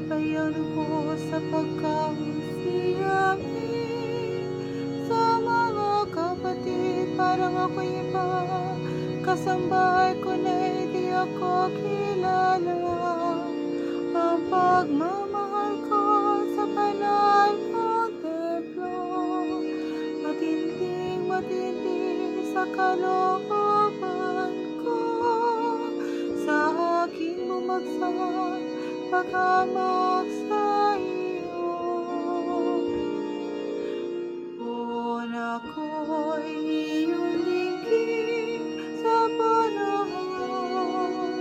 Sabayan ko sa pagkakasiyahing sa mga kapatid, parang ako'y iba. Kasambahay ko na'y di ako kilala. Ang pagmamahal ko sa banal mong templo, matinding matindi sa kalooban ko. Sa aking bumagsak paghamak sa iyo, ako'y iyong dinggin sa panahon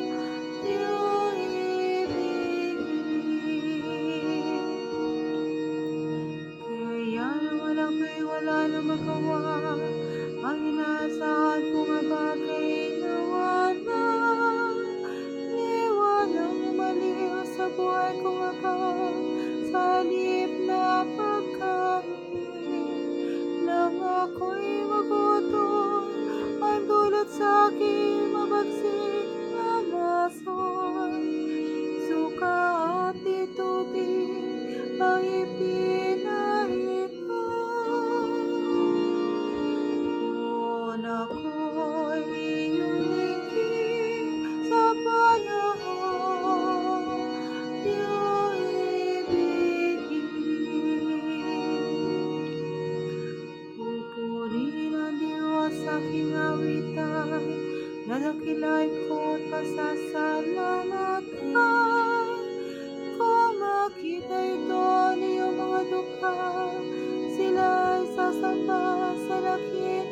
iyong ibigin. Kaya naman ako'y wala na magawa, ang inaasahan ko nga bagay nawalan. Iwanang umaliw sa buhay ko nga ba, sa halip na pagkain nang ako'y magutom, ang dulot sa'king mabagsik na lason. Suka at di tubig ang ipinahiram. Ako'y iyong dinggin sa panahon iyong ibigin. Pupurihin ang Diyos sa aking awitan, dadakilain ko't pasasalamatan. Kung makita ito ng iyong mga dukha, sila'y sasamba sa dakil